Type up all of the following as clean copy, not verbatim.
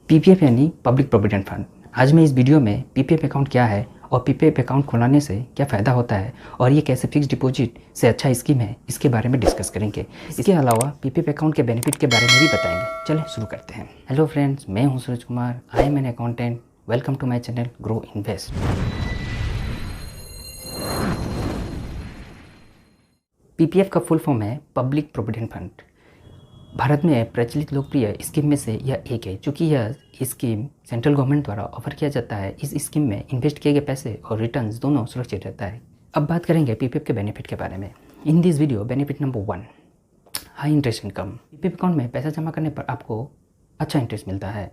PPF यानी public provident fund. आज मैं इस वीडियो में पीपीएफ अकाउंट क्या है और पीपीएफ अकाउंट खुलाने से क्या फ़ायदा होता है और ये कैसे फिक्स डिपॉजिट से अच्छा स्कीम है, इसके बारे में डिस्कस करेंगे। इसके अलावा पीपीएफ अकाउंट के बेनिफिट के बारे में भी बताएंगे। चलें शुरू करते हैं। हेलो फ्रेंड्स, मैं हूं Suraj Kumar, I am an accountant. Welcome to my channel Grow Invest. PPF का फुल फॉर्म है पब्लिक प्रोविडेंट फंड। भारत में प्रचलित लोकप्रिय स्कीम में से यह एक है, क्योंकि यह स्कीम सेंट्रल गवर्नमेंट द्वारा ऑफर किया जाता है। इस स्कीम में इन्वेस्ट किए गए पैसे और रिटर्न्स दोनों सुरक्षित रहता है। अब बात करेंगे पीपीएफ के बेनिफिट के बारे में। In this video, benefit number 1, high interest income. PPF account में पैसा जमा करने पर आपको अच्छा इंटरेस्ट मिलता है।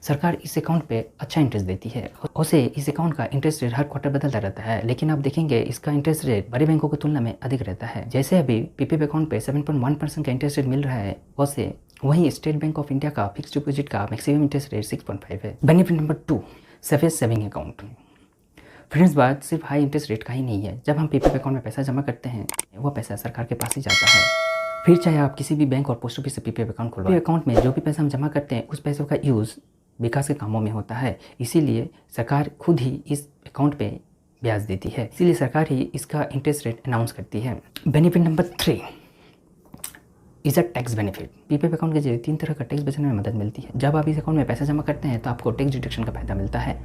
सरकार इस अकाउंट पे अच्छा इंटरेस्ट देती है। उसे इस अकाउंट का इंटरेस्ट रेट हर क्वार्टर बदलता रहता है, लेकिन आप देखेंगे इसका इंटरेस्ट रेट बड़े बैंकों की तुलना में अधिक रहता है। जैसे अभी पीपीएफ अकाउंट पे 7.1% का इंटरेस्ट रेट मिल रहा है, वैसे वहीं स्टेट बैंक ऑफ इंडिया का फिक्स डिपॉजिट का मैक्सिमम इंटरेस्ट रेट 6.5 है। Benefit number 2, safe saving account. Friends, बात सिर्फ हाई इंटरेस्ट रेट का ही नहीं है। जब हम पीपीएफ अकाउंट में पैसा जमा करते हैं, वह पैसा सरकार के पास ही जाता है। फिर चाहे आप किसी भी बैंक और पोस्ट ऑफिस से पीपीएफ अकाउंट खुलवाएं, अकाउंट में जो भी पैसा हम जमा करते हैं, उस पैसों का यूज़ विकास के कामों में होता है। इसीलिए सरकार खुद ही इस अकाउंट पे ब्याज देती है, इसीलिए सरकार ही इसका इंटरेस्ट रेट अनाउंस करती है। Benefit number 3 is a tax benefit. PPF account के जरिए 3 तरह का टैक्स बचाने में मदद मिलती है। जब आप इस अकाउंट में पैसा जमा करते हैं तो आपको टैक्स डिडक्शन का फायदा मिलता है।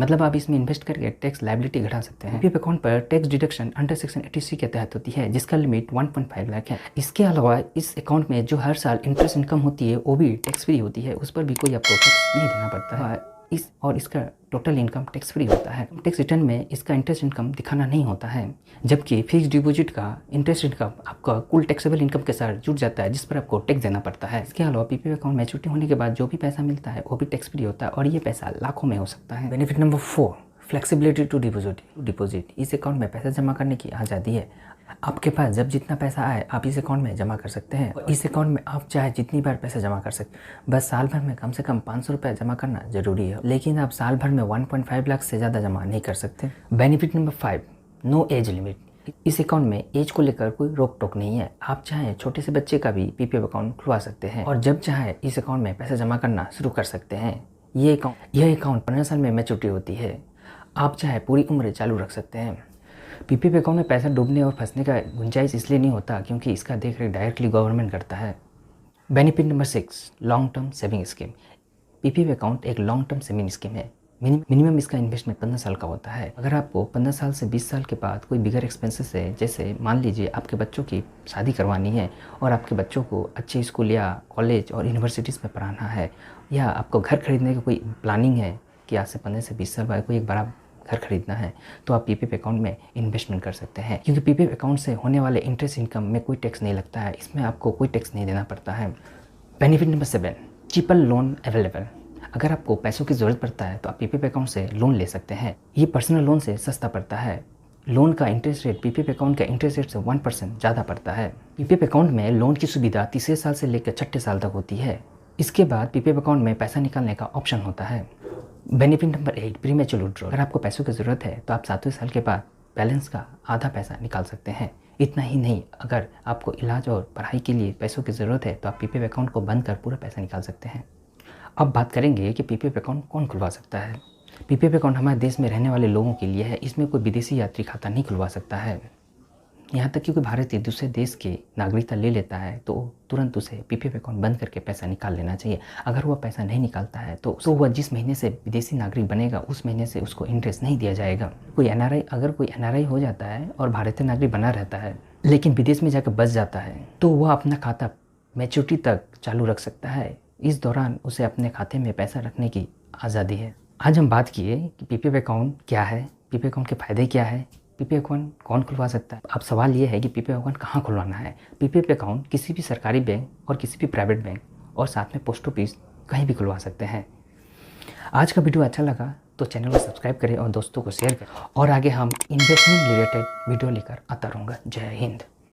मतलब आप इसमें इन्वेस्ट करके टैक्स लायबिलिटी घटा सकते हैं। पीपीएफ अकाउंट पर tax deduction under section 80C के तहत होती है, जिसका लिमिट 1.5 लाख है। इसके अलावा इस अकाउंट में जो हर साल इंटरेस्ट इनकम होती है, वो भी टैक्स फ्री होती है। उस पर भी कोई आपको टैक्स नहीं देना पड़ता है। इसका टोटल इनकम टैक्स फ्री होता है। टैक्स रिटर्न में इसका इंटरेस्ट इनकम दिखाना नहीं होता है, जबकि फिक्स डिपॉजिट का इंटरेस्ट इनकम आपका कुल टैक्सेबल इनकम के साथ जुड़ जाता है, जिस पर आपको टैक्स देना पड़ता है। इसके अलावा पीपीएफ अकाउंट मैच्योरिटी होने के बाद जो भी पैसा मिलता है वो भी टैक्स फ्री होता है, और ये पैसा लाखों में हो सकता है। Benefit number 4, flexibility to deposit. इस अकाउंट में पैसा जमा करने की आज़ादी है। आपके पास जब जितना पैसा आए आप इस अकाउंट में जमा कर सकते हैं। इस अकाउंट में आप चाहे जितनी बार पैसा जमा कर सकते हैं। बस साल भर में कम से कम 500 रुपये जमा करना जरूरी है, लेकिन आप साल भर में 1.5 लाख से ज़्यादा जमा नहीं कर सकते। Benefit number 5, no age limit. इस अकाउंट में एज को लेकर कोई रोक टोक नहीं है। आप चाहे छोटे से बच्चे का भी पीपीएफ अकाउंट खुलवा सकते हैं और जब चाहे इस अकाउंट में पैसा जमा करना शुरू कर सकते हैं। यह अकाउंट 15 साल में मैच्योरिटी होती है। आप चाहे पूरी उम्र चालू रख सकते हैं। पीपीएफ अकाउंट में पैसा डूबने और फंसने का गुंजाइश इसलिए नहीं होता क्योंकि इसका देखरेख डायरेक्टली गवर्नमेंट करता है। Benefit number 6, long term saving scheme. PPF account एक लॉन्ग टर्म सेविंग स्कीम है। मिनिमम इसका इन्वेस्टमेंट 15 साल का होता है। अगर आपको 15 साल से 20 साल के बाद कोई बिगर एक्सपेंसेस है, जैसे मान लीजिए आपके बच्चों की शादी करवानी है और आपके बच्चों को अच्छे स्कूल या कॉलेज और यूनिवर्सिटीज़ में पढ़ाना है, या आपको घर खरीदने की कोई प्लानिंग है कि आज से 15 से 20 साल बाद कोई एक बड़ा घर खरीदना है, तो आप पीपीएफ अकाउंट में इन्वेस्टमेंट कर सकते हैं, क्योंकि पीपीएफ अकाउंट से होने वाले इंटरेस्ट इनकम में कोई टैक्स नहीं लगता है। इसमें आपको कोई टैक्स नहीं देना पड़ता है। Benefit number 7, cheaper loan available. अगर आपको पैसों की ज़रूरत पड़ता है तो आप पीपीएफ अकाउंट से लोन ले सकते हैं। ये पर्सनल लोन से सस्ता पड़ता है। लोन का इंटरेस्ट रेट पीपीएफ अकाउंट के इंटरेस्ट रेट से 1% ज़्यादा पड़ता है। पीपीएफ अकाउंट में लोन की सुविधा तीसरे साल से लेकर 6ठे साल तक होती है। इसके बाद पीपीएफ अकाउंट में पैसा निकालने का ऑप्शन होता है। Benefit number 8, premature withdrawal. अगर आपको पैसों की ज़रूरत है तो आप 7वें साल के बाद बैलेंस का आधा पैसा निकाल सकते हैं। इतना ही नहीं, अगर आपको इलाज और पढ़ाई के लिए पैसों की ज़रूरत है तो आप पीपीएफ अकाउंट को बंद कर पूरा पैसा निकाल सकते हैं। अब बात करेंगे कि पीपीएफ अकाउंट कौन खुलवा सकता है। पीपीएफ अकाउंट हमारे देश में रहने वाले लोगों के लिए है। इसमें कोई विदेशी यात्री खाता नहीं खुलवा सकता है। यहाँ तक कि कोई भारतीय दूसरे देश की नागरिकता ले लेता है तो तुरंत उसे पीपीएफ अकाउंट बंद करके पैसा निकाल लेना चाहिए। अगर वह पैसा नहीं निकालता है तो वह जिस महीने से विदेशी नागरिक बनेगा उस महीने से उसको इंटरेस्ट नहीं दिया जाएगा। अगर कोई एनआरआई हो जाता है और भारतीय नागरिक बना रहता है लेकिन विदेश में जाकर बस जाता है, तो वह अपना खाता मैच्योरिटी तक चालू रख सकता है। इस दौरान उसे अपने खाते में पैसा रखने की आज़ादी है। आज हम बात किए कि पीपीएफ अकाउंट क्या है, पीपीएफ अकाउंट के फ़ायदे क्या है, पीपीएफ अकाउंट कौन खुलवा सकता है। अब सवाल ये है कि पीपीएफ अकाउंट कहाँ खुलवाना है। पीपीएफ अकाउंट किसी भी सरकारी बैंक और किसी भी प्राइवेट बैंक और साथ में पोस्ट ऑफिस कहीं भी खुलवा सकते हैं। आज का वीडियो अच्छा लगा तो चैनल को सब्सक्राइब करें और दोस्तों को शेयर करें, और आगे हम इन्वेस्टमेंट रिलेटेड वीडियो लेकर आता रहूँगा। जय हिंद।